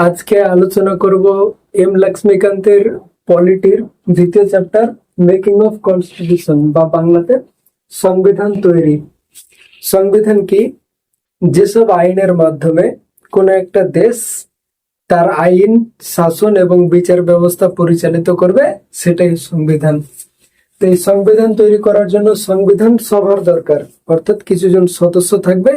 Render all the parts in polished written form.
আজকে আলোচনা করব এম লক্ষ্মীকান্তের পলিটির দ্বিতীয় চ্যাপ্টার মেকিং অফ কনস্টিটিউশন বা বাংলাতে সংবিধান তৈরি। সংবিধান কি? যেসব আইনের মাধ্যমে কোনো একটা দেশ তার আইন, শাসন এবং বিচার ব্যবস্থা পরিচালিত করবে, সেটাই সংবিধান। তো এই সংবিধান তৈরি করার জন্য সংবিধান সভার দরকার, অর্থাৎ কিছুজন সদস্য থাকবে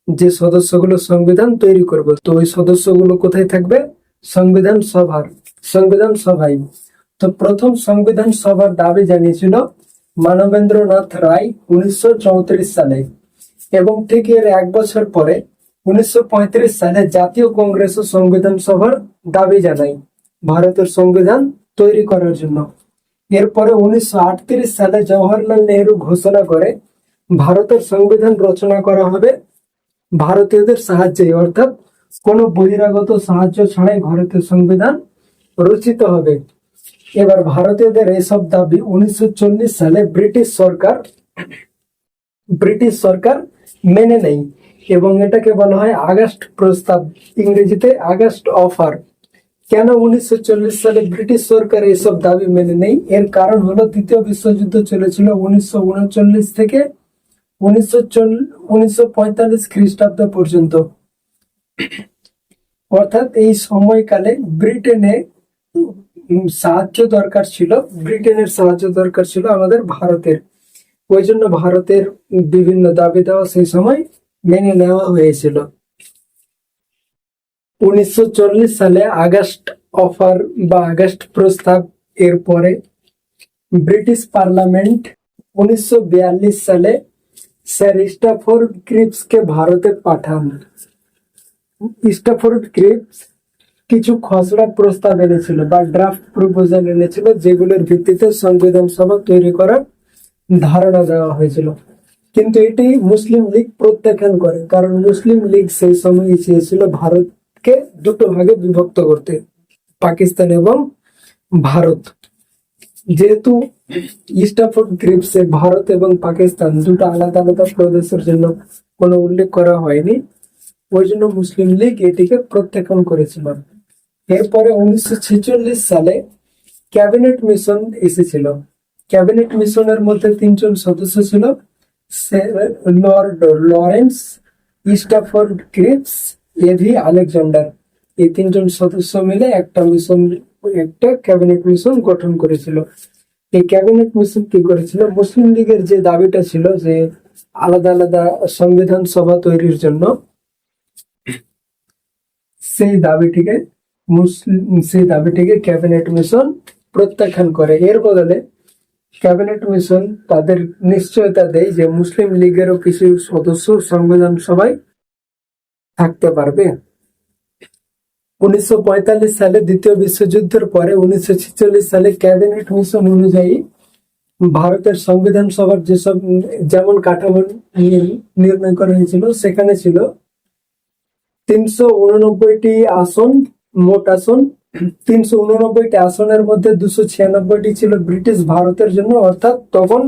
যে সদস্যগুলো সংবিধান তৈরি করবে। তো ওই সদস্যগুলো কোথায় থাকবে? সংবিধান সভায়। তো প্রথম সংবিধান সভার দাবি জানিয়েছিল মানবেন্দ্রনাথ রায় 1934 সালে, এবং ঠিক এর এক বছর পরে 1935 সালে জাতীয় কংগ্রেস ও সংবিধান সভার দাবি জানায় ভারতের সংবিধান তৈরি করার জন্য। এরপরে 1938 সালে জওহরলাল নেহরু ঘোষণা করে ভারতের সংবিধান রচনা করা হবে ভারতীয়দের সাহায্যে, অর্থাৎ কোনো বহিরাগত সাহায্য ছাড়াই ভারতীয় সংবিধান রচিত হবে। এবার ভারতীয়দের এসব দাবি 1940 সালে ব্রিটিশ সরকার মেনে নেয়, এবং এটাকে বলা হয় আগস্ট প্রস্তাব, ইংরেজিতে আগস্ট অফার। কেন 1940 সালে ব্রিটিশ সরকার এইসব দাবি মেনে নেই? এর কারণ হলো দ্বিতীয় বিশ্বযুদ্ধ চলেছিল 1939 থেকে 1945 খ্রিস্টাব্দ পর্যন্ত। অর্থাৎ এই সময়কালে ব্রিটেনের সাহায্য দরকার ছিল আমাদের ভারতের। ওই জন্য ভারতের বিভিন্ন দাবি দেওয়া সেই সময় মেনে নেওয়া হয়েছিল। 1940 সালে আগস্ট অফার বা আগস্ট প্রস্তাব এর পরে ব্রিটিশ পার্লামেন্ট 1942 সালে স্যার স্ট্যাফোর্ড ক্রিপসকে ভারতে পাঠান। স্ট্যাফোর্ড ক্রিপস কিছু খসড়া প্রস্তাব এনেছিল বা ড্রাফট প্রপোজাল এনেছিল, যেগুলোর ভিত্তিতে সংবিধান সভা তৈরি করার ধারণা দেওয়া হয়েছিল। কিন্তু এটি মুসলিম লীগ প্রত্যাখ্যান করে, কারণ মুসলিম লীগ সেই সময় চেয়েছিল ভারতকে দুটো ভাগে বিভক্ত করতে, পাকিস্তান এবং ভারত। যেহেতু স্ট্যাফোর্ড ক্রিপসে ভারত এবং পাকিস্তান দুটো আলাদা আলাদা প্রদেশের জন্য কোনো উল্লেখ করা হয়নি, ওই জন্য মুসলিম লীগ এটিকে প্রত্যাখ্যান করেছিল। এরপরে 1946 সালে ক্যাবিনেট মিশন এসেছিল। ক্যাবিনেট মিশনের মধ্যে 3জন সদস্য ছিল, Lord Lawrence, Stafford Cripps, A V Alexander. এই 3জন সদস্য মিলে একটা ক্যাবিনেট মিশন গঠন করেছিল। এই ক্যাবিনেট মিশন কি করেছিল? মুসলিম লীগের যে দাবিটা ছিল যে আলাদা আলাদা সংবিধান সভা তৈরির জন্য, সেই দাবিটিকে ক্যাবিনেট মিশন প্রত্যাখ্যান করে। এর বদলে ক্যাবিনেট মিশন তাদের নিশ্চয়তা দেয় যে মুসলিম লীগেরও কিছু সদস্য সংবিধান সভায় থাকতে পারবে। 1945 সালে দ্বিতীয় বিশ্বযুদ্ধের পরে 1946 সালে ক্যাবিনেট মিশন অনুযায়ী ভারতের সংবিধান সভার যেমন কাঠামো নির্ণয় করা হয়েছিল, সেখানে ছিল 389টি আসন, মোট আসন 389টি আসনের মধ্যে 296টি ছিল ব্রিটিশ ভারতের জন্য, অর্থাৎ তখন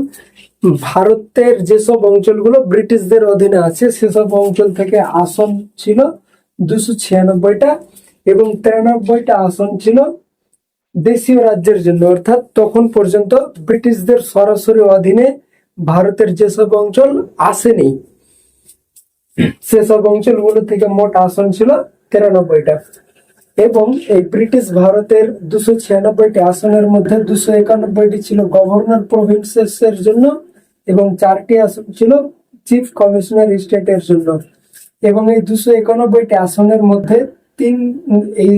ভারতের যেসব অঞ্চলগুলো ব্রিটিশদের অধীনে আছে সেসব অঞ্চল থেকে আসন ছিল 296টা, এবং 93টা আসন ছিল দেশীয় রাজ্যের জন্য, অর্থাৎ তখন পর্যন্ত ব্রিটিশদের সরাসরি অধীনে ভারতের যেসব অঞ্চল আসেনি সেসব অঞ্চলগুলো থেকে মোট আসন ছিল 93টা। এবং এই ব্রিটিশ ভারতের 296টি আসনের মধ্যে 291টি ছিল গভর্নর প্রভিন্সের জন্য, এবং 4টি আসন ছিল চিফ কমিশনার স্টেটের জন্য। এবং এই 291টি আসনের মধ্যে এই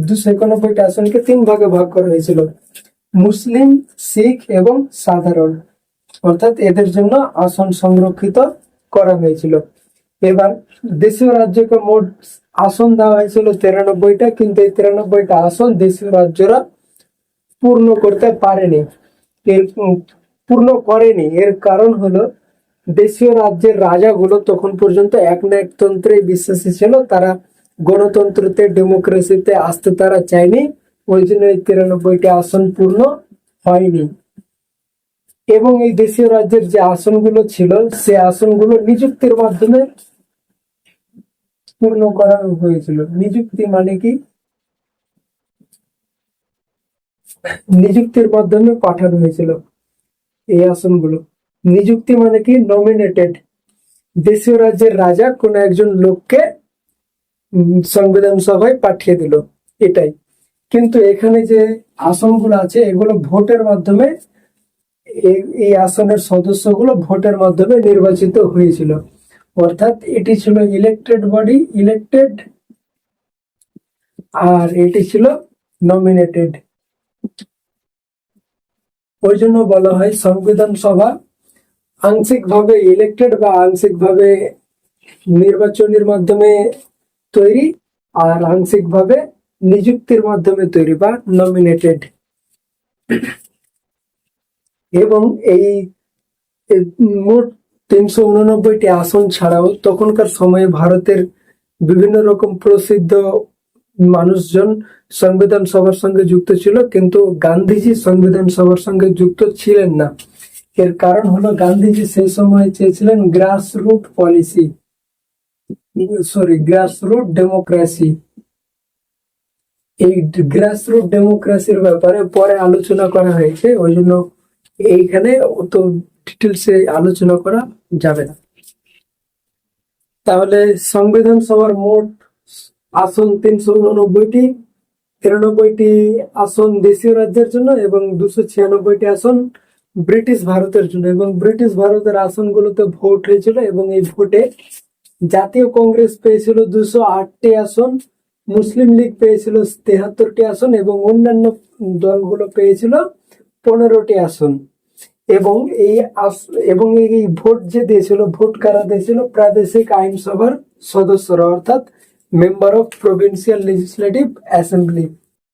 291টি আসনকে 3 ভাগে ভাগ করা হয়েছিল: মুসলিম, শিখ এবং সাধারণ, অর্থাৎ এদের জন্য আসন সংরক্ষিত করা হয়েছিল। এবার দেশীয় রাজ্যকে মোট আসন দেওয়া হয়েছিল 93টা, কিন্তু এই 93টা আসন দেশীয় রাজ্যরা পূর্ণ করেনি। এর কারণ হলো দেশীয় রাজ্যের রাজাগুলো তখন পর্যন্ত একনায়কতন্ত্রে বিশ্বাসী ছিল, তারা গণতন্ত্রতে, ডেমোক্রেসিতে আসতে তারা চায়নি, ওই জন্য এই 93টি আসন পূর্ণ হয়নি। এবং এই দেশীয় রাজ্যের যে আসনগুলো ছিল সে আসনগুলো নিযুক্তির মাধ্যমে পূর্ণ করা হয়েছিল। নিযুক্তি মানে কি? নিযুক্তির মাধ্যমে পাঠানো হয়েছিল এই আসনগুলো। নিযুক্তি মানে কি? নমিনেটেড। দেশীয় রাজ্যের রাজা কোন একজন লোককে সংবিধান সভায় পাঠিয়ে দিল, এটাই। কিন্তু এখানে যে আসনগুলো আছে এগুলো ভোটের মাধ্যমে, এই আসনের সদস্যগুলো ভোটের মাধ্যমে নির্বাচিত হয়েছিল, অর্থাৎ এটি ছিল ইলেক্টেড বডি, ইলেক্টেড, আর এটি ছিল নমিনেটেড। ওই জন্য বলা হয় সংবিধান সভা আংশিকভাবে ইলেক্টেড বা আংশিকভাবে নির্বাচনের মাধ্যমে তৈরি, আর আংশিকভাবে নিযুক্তির মাধ্যমে তৈরি বা নমিনেটেড। এবং এই মোট 389টি আসন ছাড়াও তখনকার সময়ে ভারতের বিভিন্ন রকম প্রসিদ্ধ মানুষজন সংবিধান সভার সঙ্গে যুক্ত ছিল, কিন্তু গান্ধীজি সংবিধান সভার সঙ্গে যুক্ত ছিলেন না। এর কারণ হলো গান্ধীজি সেই সময় চেয়েছিলেন গ্রাসরুট পলিসি, গ্রাসরুট ডেমোক্রেসি। এই গ্রাসরুট ডেমোক্রেসির ব্যাপারে পরে আলোচনা করা হয়েছে, ওই জন্য এইখানে অত ডিটেলসে আলোচনা করা যাবে না। তাহলে সংবিধান সভার মোট আসন 389টি, 93টি আসন দেশীয় রাজ্যের জন্য এবং 296টি আসন ব্রিটিশ ভারতের জন্য। এবং ব্রিটিশ ভারতের আসনগুলোতে ভোট হয়েছিল, এবং এই ভোটে জাতীয় কংগ্রেস পেয়েছিল 208টি আসন, মুসলিম লীগ পেয়েছিল 73টি আসন, এবং অন্যান্য দলগুলো পেয়েছিল 15টি আসন। এবং এই ভোট যে দিয়েছিল, ভোট কারা দিয়েছিল? প্রাদেশিক আইনসভার সদস্যরা, অর্থাৎ member of provincial legislative assembly.